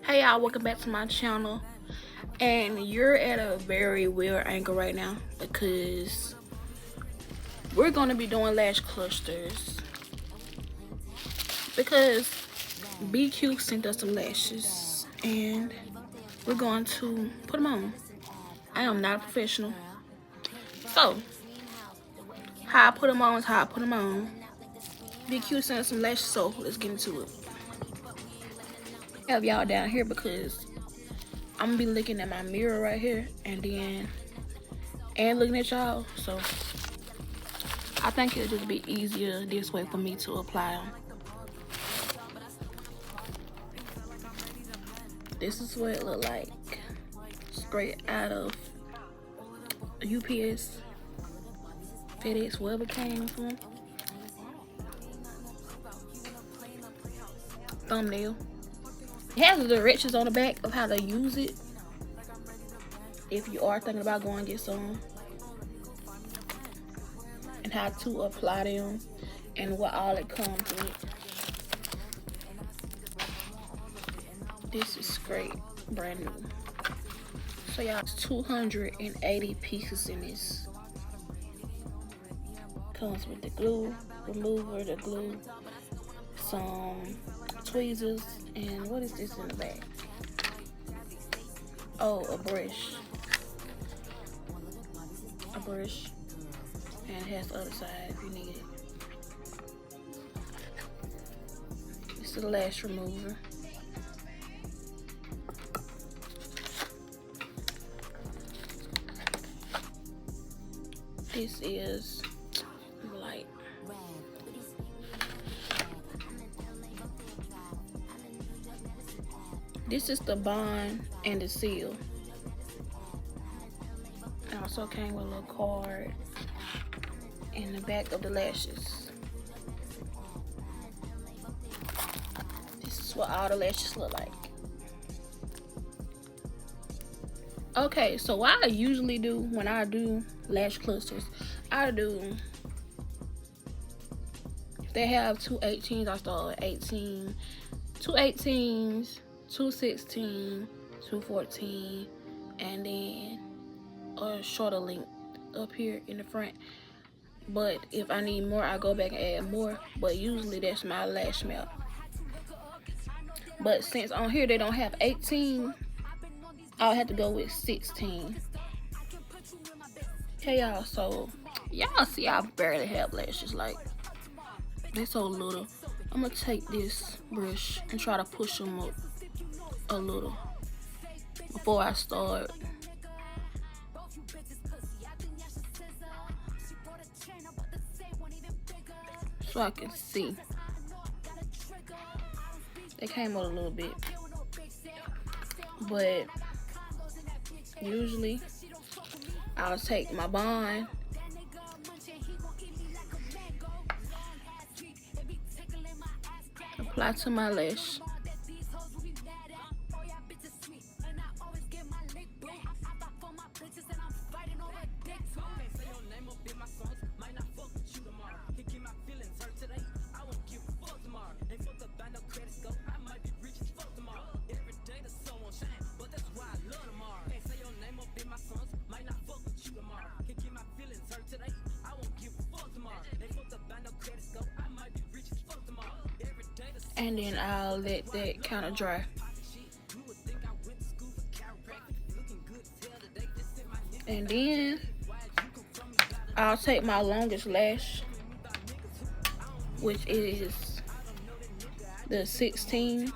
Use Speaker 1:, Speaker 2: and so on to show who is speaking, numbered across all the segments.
Speaker 1: Hey y'all, welcome back to my channel. And you're at a very weird angle right now because we're going to be doing lash clusters because BQ sent us some lashes and we're going to put them on. I am not a professional, so how I put them on is how I put them on. BQ sent us some lashes, so let's get into it. I have y'all down here because I'm gonna be looking at my mirror right here and looking at y'all, so I think it'll just be easier this way for me to apply them. This is what it look like straight out of UPS, FedEx, wherever it came from. Thumbnail. It has the directions on the back of how to use it if you are thinking about going to get some, and how to apply them and what all it comes with. This is great, brand new. So y'all, it's 280 pieces in this. Comes with the glue remover, the glue, some tweezers, and what is this in the back? Oh, a brush. And it has the other side if you need it. It's the lash remover. This is light. This is the bond and the seal. It also came with a little card in the back of the lashes. This is what all the lashes look like. Okay, so what I usually do when I do lash clusters, if they have 218s, I start with 18, 218s, 216, 214, and then a shorter length up here in the front. But if I need more, I go back and add more, but usually that's my lash melt. But since on here they don't have 18, I'll have to go with 16. Hey y'all, so y'all see I barely have lashes, like they're so little. I'm gonna take this brush and try to push them up a little before I start. So I can see. They came up a little bit, but usually I'll take my bond apply to my lash. And then I'll let that kind of dry. And then I'll take my longest lash, which is the 16,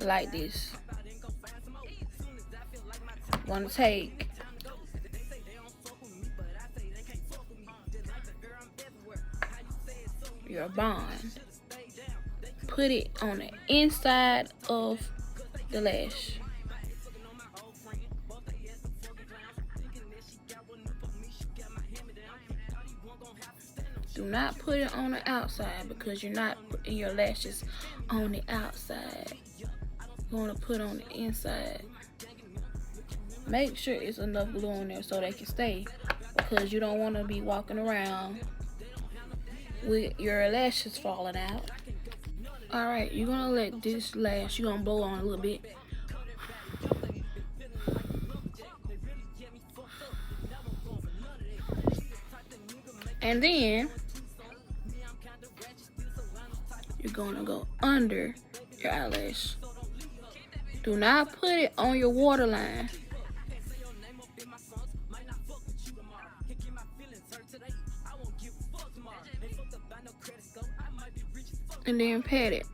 Speaker 1: like this. I'm gonna take your bond, put it on the inside of the lash. Do not put it on the outside because you're not putting your lashes on the outside. You want to put on the inside. Make sure it's enough glue on there so they can stay, because you don't want to be walking around with your lashes falling out. Alright, you're gonna let this lash, you're gonna blow on a little bit. And then you're gonna go under your eyelash. Do not put it on your waterline. And then pat it.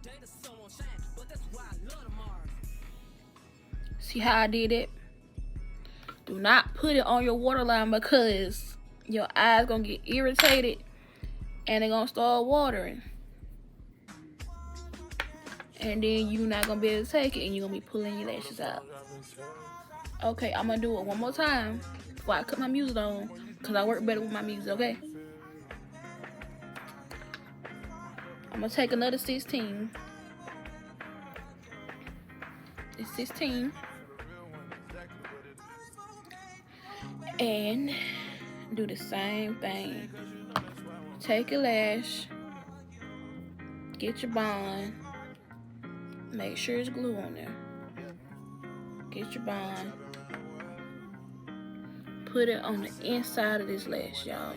Speaker 1: See how I did it? Do not put it on your waterline because your eyes gonna get irritated and they're gonna start watering. And then you're not gonna be able to take it and you're gonna be pulling your lashes out. Okay, I'm gonna do it one more time before I cut my music on because I work better with my music, okay? I'm gonna take another 16. It's 16. And do the same thing. Take a lash. Get your bond. Make sure it's glue on there. Get your bond. Put it on the inside of this lash, y'all.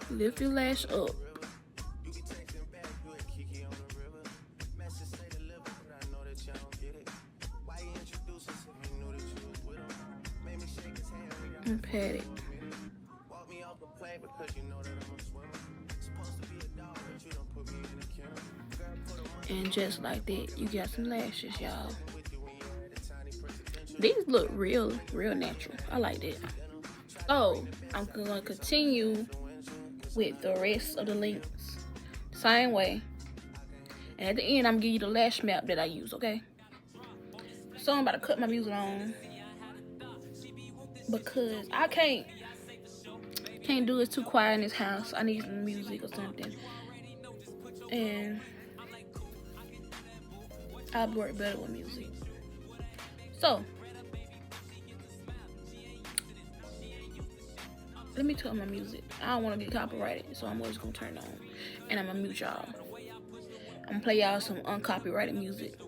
Speaker 1: Lift your lash up. And pat it. And just like that, you got some lashes, y'all. These look real natural. I like that. So, I'm gonna continue with the rest of the links. Same way. And at the end, I'm gonna give you the lash map that I use, okay? So I'm about to cut my music on because I can't do it too quiet in this house. I need some music or something. And I work better with music. So let me turn my music. I don't want to get copyrighted, so I'm just gonna turn it on. And I'm gonna mute y'all. I'm gonna play y'all some uncopyrighted music.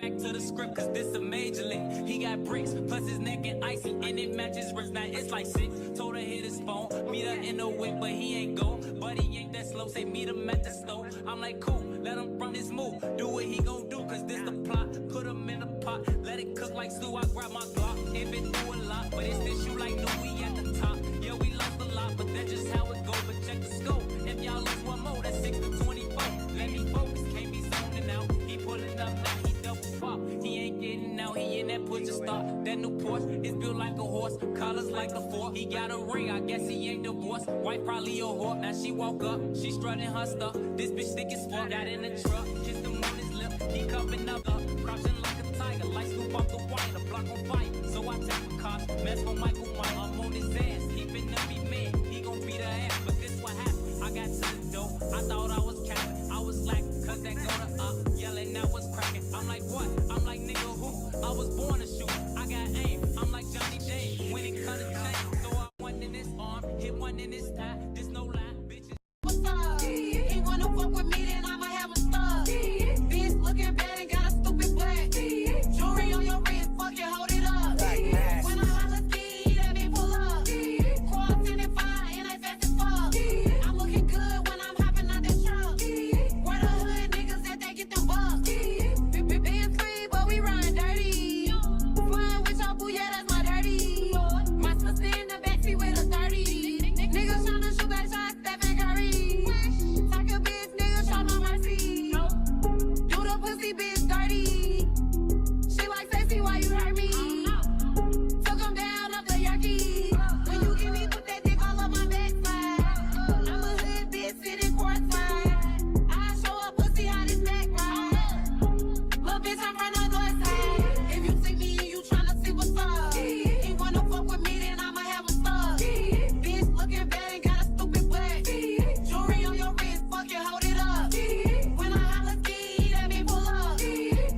Speaker 2: Back to the script, cause this a major league. He got bricks, plus his neck and icy, and it matches wrist. Now it's like 6. Told her hit his phone, meet her in the whip, but he ain't go. But he ain't that slow, say meet him at the stove. I'm like, cool, let him run his move. Do what he gon' do, cause this the plot. Put him in a pot, let it cook like stew. I grab my Glock, if it do a lot, but it's this you like, no, we at the top. Yeah, we lost a lot, but that's just how it go. But check the scope, if y'all lose one more, that's 6 to 24. Let me focus, can't be zoning out. He pulling up now, he double pop. He ain't getting out, he in that push to start. That new Porsche is built like a horse, collars like a fork. He got a ring, I guess he ain't divorced. Wife probably a whore, now she woke up, she strutting her stuff. This bitch thick as fuck, got in the truck, kissed him on his lip. He cupping up, crouching like a tiger, like Snoop off the wine, a block on fire. So I take a cost, mess for Michael White. I'm on his ass, keeping up me man, he gon' beat her ass. But this what happened, I got to the door, I thought I was capping, I was slacking, cause that go to up, yelling I was cracking. I'm like, what? I'm like, nigga, who? I was born to shoot, I got aim, I'm like Johnny James, when it cut a chain. So I one in his arm, hit one in his thigh, this no lie, bitches.
Speaker 3: What's up? He wanna fuck with me, then I'ma have a stud. Bitch looking bad and got a stupid black. Jewelry on your wrist, fuck it, hold it up. When I holla ski, that be pull up. Cross in it fine, and I fast as fuck. I'm looking good when I'm hopping out the truck. Where the hood niggas at, they get them bucks. Being free, but we run dirty. Flying with your boo, yeah, that's my dirty. My sister in the backseat with a 30. Niggas tryna shoot that shot, Stephen Curry. Talk a bitch, nigga, show no mercy. Do the pussy bitch dirty. She like Stacey, why you hurt me? Took him down up the Yorkie. When you give me, put that dick all up my backside. I'm a hood bitch sitting courtside. I show up pussy how this back ride. Little bitch, I'm from the north side. If you see me and you tryna see what's up, he wanna fuck with me, then I'ma have a stud. Bitch looking bad and got a stupid black. Jewelry on your wrist, fuck it, hold it up. When I holla ski, that me pull up.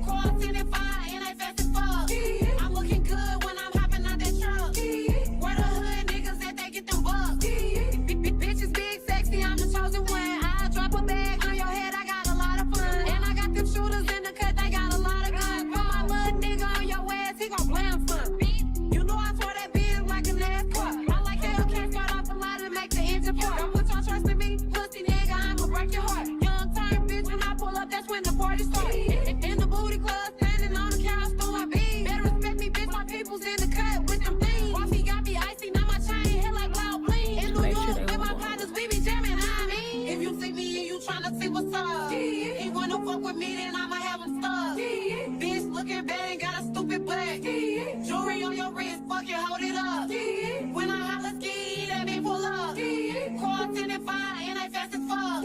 Speaker 3: Cross in it fine, and I fast as fuck. looking bad and got a stupid black. Jewelry on your wrist, fucking hold it up. When I holla ski, that mean pull up. Cross in and fire and I fast as fuck.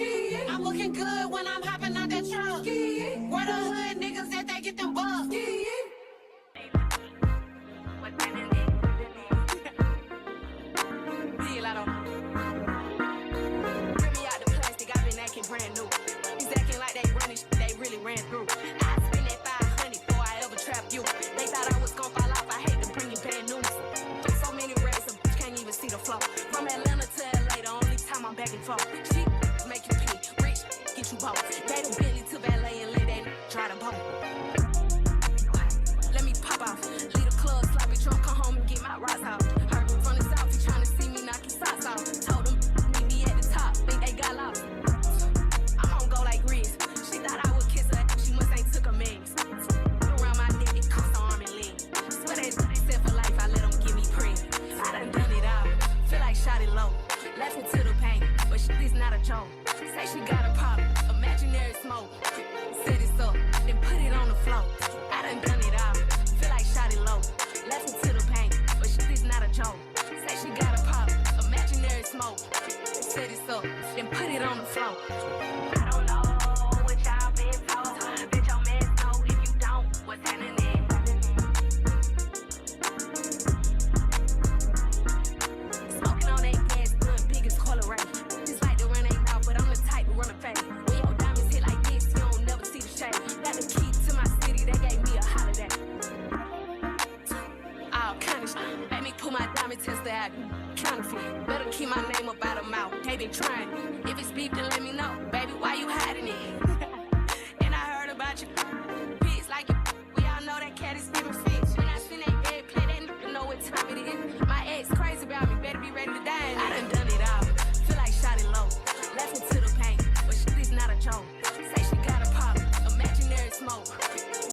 Speaker 3: I'm looking good when I'm hopping out that truck. Where the hood niggas at, they get them bucks.
Speaker 4: Brand new. He's acting like they running shit they really ran through. I spent that 500 before I ever trapped you. They thought I was gon' fall off. I hate to bring you bad news. So many racks, a bitch can't even see the flow. From Atlanta to LA, the only time I'm back and forth. She make you pee, rich, get you both. They the Bentley to valet and let that try to boat. Let me pop off, leave the club, sloppy drunk, come home and get my rocks out. Heard from the south, he tryna see me knock his socks off. Told him, meet me at the top, think they got lost. Go like Reese. She thought I would kiss her. She must ain't took a mix. Around my neck, it costs arm and leg. Swear they said for life, I let them give me pre. I done it all. Feel like shot it low. Left me to the pain, but this not a joke. Say she got a problem, imaginary smoke. Set it up, then put it on the floor. I done it all. Feel like shot it low. Left me to the pain, but this not a joke. Say she got a problem, imaginary smoke. Set it up, then put it on the floor. Counterfeit. Better keep my name up out of mouth. They been trying.